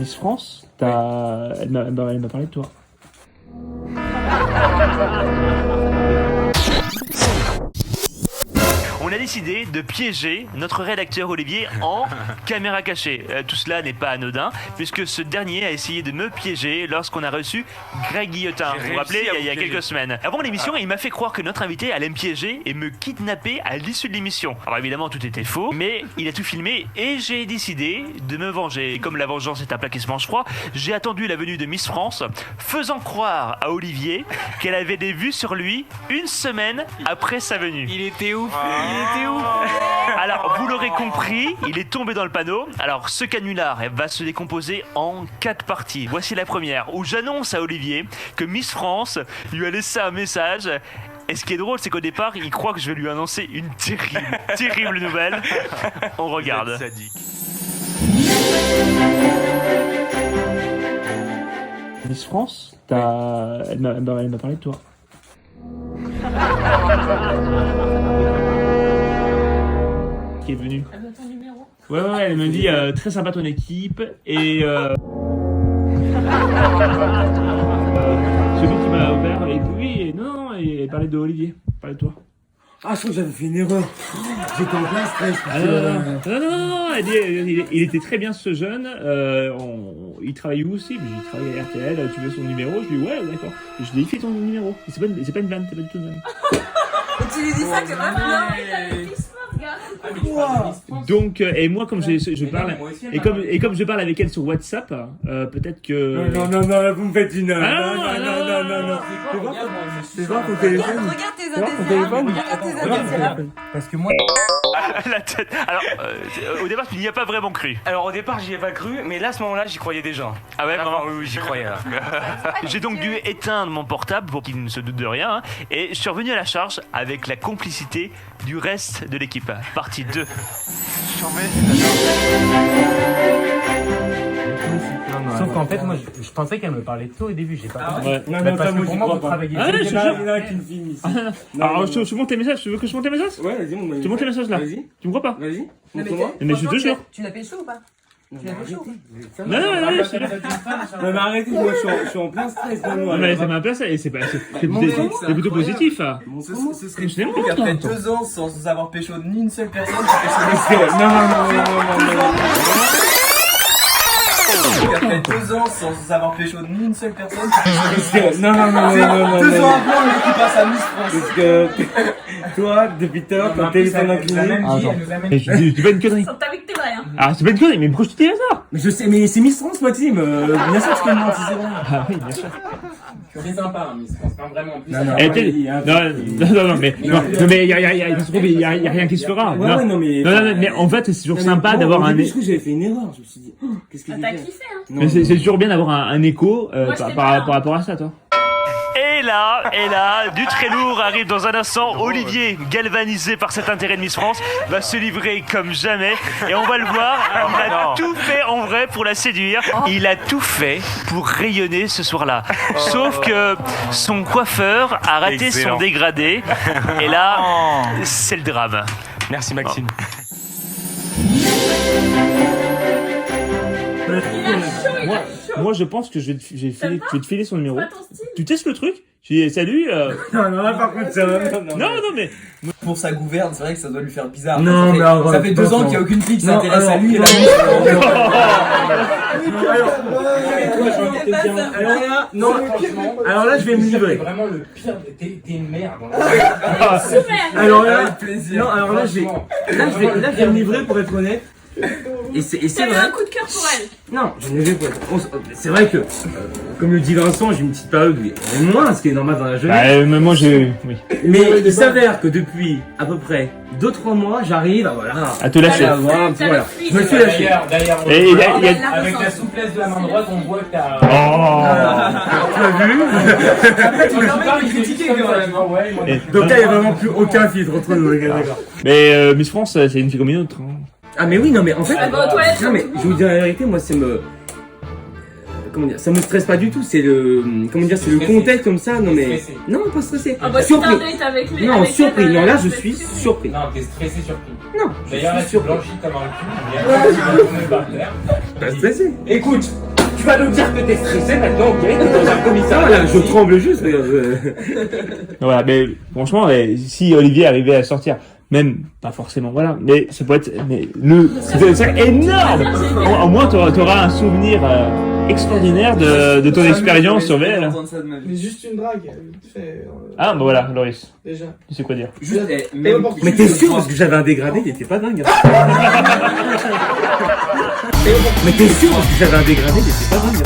Miss France, elle m'a parlé de toi. On a décidé de piéger notre rédacteur Olivier en caméra cachée. Tout cela n'est pas anodin, puisque ce dernier a essayé de me piéger lorsqu'on a reçu Greg Guillotin. Vous vous rappelez, il y a quelques semaines. Avant l'émission, il m'a fait croire que notre invité allait me piéger et me kidnapper à l'issue de l'émission. Alors évidemment, tout était faux, mais il a tout filmé et j'ai décidé de me venger. Et comme la vengeance est un plat qui se mange froid, j'ai attendu la venue de Miss France, faisant croire à Olivier qu'elle avait des vues sur lui une semaine après sa venue. Il était ouf. Il était où? Alors, vous l'aurez compris, il est tombé dans le panneau. Alors, ce canular va se décomposer en 4 parties. Voici la première, où j'annonce à Olivier que Miss France lui a laissé un message. Et ce qui est drôle, c'est qu'au départ, il croit que je vais lui annoncer une terrible nouvelle. On regarde. Miss France, elle m'a parlé de toi. Qui est venue. Elle veut ton numéro. Ouais, elle me dit très sympa ton équipe et celui qui m'a ouvert et oui, non, et parlait de Olivier, parlait de toi. Ah, je crois que j'avais fait une erreur. J'étais en plein stress. Non, elle dit, il était très bien ce jeune. Il travaille où aussi? Il travaille à RTL. Tu veux son numéro? Je lui dis ouais, d'accord. Je lui dis fais ton numéro. C'est pas une vanne, c'est pas du tout une vanne. Et tu lui dis ça que maintenant. Donc et moi comme je parle et comme je parle avec elle sur WhatsApp, peut-être que Non, vous me faites une. Non. C'est voir ton téléphone. Regarde tes indésirables. Parce que moi. La tête. Alors, au départ, tu n'y as pas vraiment cru. Alors au départ j'y ai pas cru, mais là à ce moment-là j'y croyais déjà. Ah ouais, vraiment? Oui, j'y croyais là. J'ai donc dû éteindre mon portable pour qu'il ne se doute de rien, hein, et je suis revenu à la charge avec la complicité du reste de l'équipe. Partie 2. Sauf qu'en fait moi je pensais qu'elle me parlait de toi au début, j'ai pas compris. ouais. Non, parce que moi, pour j'y moi crois vous pas. travaillez. Ah, Il y en a qui me filme ici. Alors je monte tes messages. Tu veux que je monte tes messages? Ouais, vas-y, Tu montes tes messages là. Vas-y, Tu me crois pas? vas-y. Non, Montre-moi. Mais je te jure. Tu l'as pécho ou pas? Tu l'as pécho? Non, c'est là. Non, mais arrêtez, moi je suis en plein stress. Non, mais ça m'a placé et c'est plutôt positif. Ce serait C'est fou bon, qu'après toi. 2 ans sans avoir pécho ni une seule personne, après 2 ans sans avoir pécho ni une seule personne, Non. 2 ans après, le mec qui passe à Miss France. Parce que toi, depuis tout à l'heure, ton téléphone incliné. Et je dis pas une connerie. T'as vu que t'es vrai, hein? Ah, c'est pas une connerie, mais pourquoi je te dis ça? Mais je sais, mais c'est Miss France, Maxime. Bien sûr que je te demande si c'est vrai. Ah oui, bien sûr. C'est sympa, Miss France, pas vraiment en plus. Mais il y a rien qui se fera. Ouais, non, Mais en fait, c'est toujours sympa d'avoir un. Je trouve que j'avais fait une erreur. Je me suis dit, qu'est-ce que j'ai T'as fait? kiffé, hein? Mais c'est toujours bien d'avoir un écho Moi, j'étais par pas là. rapport à ça, toi. Et là, du très lourd arrive dans un instant. Olivier, galvanisé par cet intérêt de Miss France, va se livrer comme jamais. Et on va le voir, il a tout fait en vrai pour la séduire. Il a tout fait pour rayonner ce soir-là. Sauf que son coiffeur a raté son dégradé. Et là, c'est le drame. Merci Maxime. Moi, je pense que je vais te filer son numéro. Pas ton style. Tu testes le truc? Tu dis salut. Non, par contre, ça va. Non, mais. Pour sa gouverne, c'est vrai que ça doit lui faire bizarre. Non, mais arrête, ça fait 2 ans attends. qu'il n'y a aucune fille qui Non, s'intéresse à alors, lui. Et là, Alors là, je vais me livrer. Vraiment le pire, t'es une merde. Alors là, avec plaisir. non, alors là, je vais me livrer pour être honnête. Et c'est T'as eu vrai. un coup de cœur pour elle. Non, je n'ai pas. C'est vrai que, comme le dit Vincent, j'ai une petite période où il y a moins, ce qui est normal dans la jeunesse. Moi, oui. Mais il s'avère que depuis à peu près 2-3 mois, j'arrive à À te lâcher. à voir un petit voilà. Je me suis lâché. D'ailleurs, Et il y a. avec la souplesse de la main droite, on voit que t'as. Tu as vu? Tu parles, il critique quand même. Ouais, Donc là, il n'y a vraiment plus aucun filtre entre nous, les gars. Mais Miss France, c'est une fille comme une autre. Ah mais oui, non mais en fait, Elle va aux toilettes. non mais je vais vous dire la vérité, moi ça me, comment dire, ça me stresse pas du tout, c'est le, comment dire, c'est le Stressé. contexte comme ça, non mais, Stressé. non pas stressé, Ah bah si t'as un surpris, date avec lui. non avec surpris, elle, non là je tu suis vas être surpris, Non, t'es stressé, surpris. non, je D'ailleurs, là, suis tu surpris, blanchis comme un cul. Bien, tu vas tomber par terre. pas stressé. Écoute, Tu vas nous dire que t'es stressé maintenant, ok? T'es dans un commissariat, là, je tremble juste. Voilà, mais franchement, si Olivier arrivait à sortir, même pas forcément, voilà, mais ça peut être, mais c'est énorme. Au moins, t'auras un souvenir extraordinaire de ton expérience sur VL. Mais juste une drague. Ah, bah voilà, Loris, Déjà. tu sais quoi dire. Juste, Mais t'es sûr parce que j'avais un dégradé, il était pas dingue. Mais t'es sûr parce que j'avais un dégradé, il était pas dingue.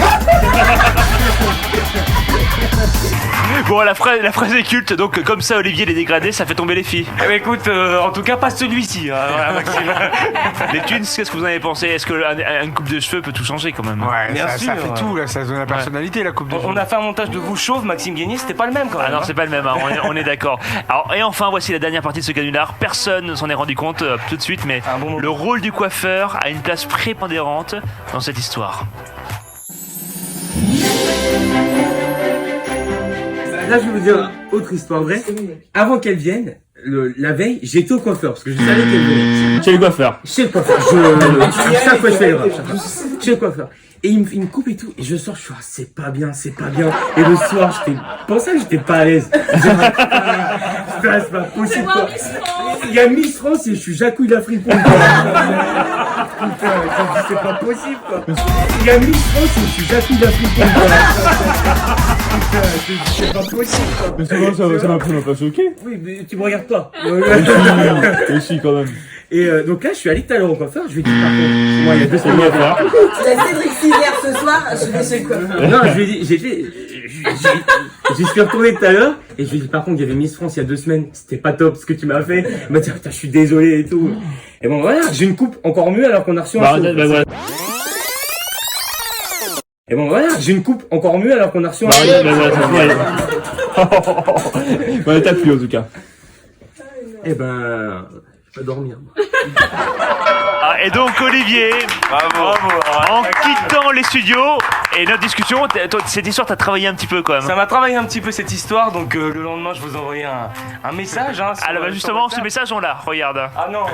Bon, la phrase est culte, donc comme ça, Olivier les dégradés, ça fait tomber les filles. Eh ben, écoute, en tout cas, pas celui-ci, hein, voilà, Maxime. Les tunes, qu'est-ce que vous en avez pensé? Est-ce qu'une coupe de cheveux peut tout changer quand même? Ouais, Bien ça sûr, fait tout, là, ça donne la personnalité, la coupe de On a fait un montage de vous chauve, Maxime Guénier, c'était pas le même quand même. Ah non, hein. c'est pas le même, hein, on est d'accord. Alors, et enfin, voici la dernière partie de ce canular. Personne ne s'en est rendu compte tout de suite, mais Un bon moment. le rôle du coiffeur a une place prépondérante dans cette histoire. Là, je vais vous dire autre histoire vraie. Avant qu'elle vienne, la veille, j'étais au coiffeur parce que je savais qu'elle venait. Chez le coiffeur. Chez le coiffeur. Chaque fois je fais l'erreur. Chez le coiffeur. Et il me coupe et tout. Et je sors, je suis, c'est pas bien, c'est pas bien. Et le soir, j'étais, pour ça que j'étais pas à l'aise. Putain, c'est pas possible, quoi. Il y a Miss France et je suis Jacouille la fripon. Putain, c'est pas possible, quoi. Il y a Miss France et je suis Jacouille la fripon. Putain, c'est pas possible, quoi. Mais ça m'a pas choqué. Oui, mais tu me regardes pas. Mais si, quand même. Et donc là, je suis allé tout à l'heure au coiffeur, je lui ai dit par contre, moi il y a 2 C'est le semaines. coiffeur. La Cédric Siver ce soir, je vais chez le coiffeur. Non, je lui ai dit, j'y suis retourné tout à l'heure, et je lui ai dit par contre, il y avait Miss France il y a 2 semaines, c'était pas top ce que tu m'as fait. Il m'a dit, putain, je suis désolé et tout. Et bon, voilà, j'ai une coupe encore mieux alors qu'on a reçu un show. Voilà. Et bon, voilà, j'ai une coupe encore mieux alors qu'on a reçu un show. Voilà, t'as plu en tout cas. Eh ben, je vais dormir. Ah, et donc Olivier, bravo. En quittant les studios et notre discussion, cette histoire t'as travaillé un petit peu quand même. Ça m'a travaillé un petit peu cette histoire, donc le lendemain je vous envoyais un message. Hein, sur, Alors bah, justement, ce message on l'a, regarde. Ah non,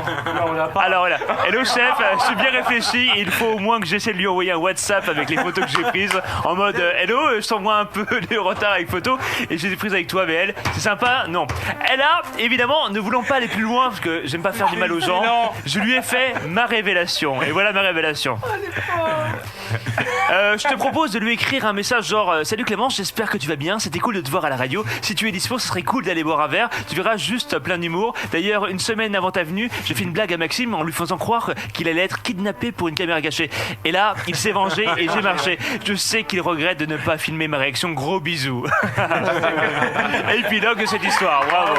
on l'a pas. Alors voilà, hello chef, je suis bien réfléchi, il faut au moins que j'essaie de lui envoyer un WhatsApp avec les photos que j'ai prises en mode hello, je t'envoie un peu de retard avec photos et je les ai prises avec toi VL, c'est sympa? Non. Elle a, évidemment, ne voulant pas aller plus loin parce que j'aime pas faire du mal aux gens, je lui ai fait ma révélation et voilà ma révélation. Je te propose de lui écrire un message genre salut Clémence, j'espère que tu vas bien, c'était cool de te voir à la radio, si tu es dispo ce serait cool d'aller boire un verre, tu verras juste plein d'humour. D'ailleurs une semaine avant ta venue j'ai fait une blague à Maxime en lui faisant croire qu'il allait être kidnappé pour une caméra cachée et là il s'est vengé et j'ai marché, je sais qu'il regrette de ne pas filmer ma réaction, gros bisous. Épilogue de cette histoire, bravo.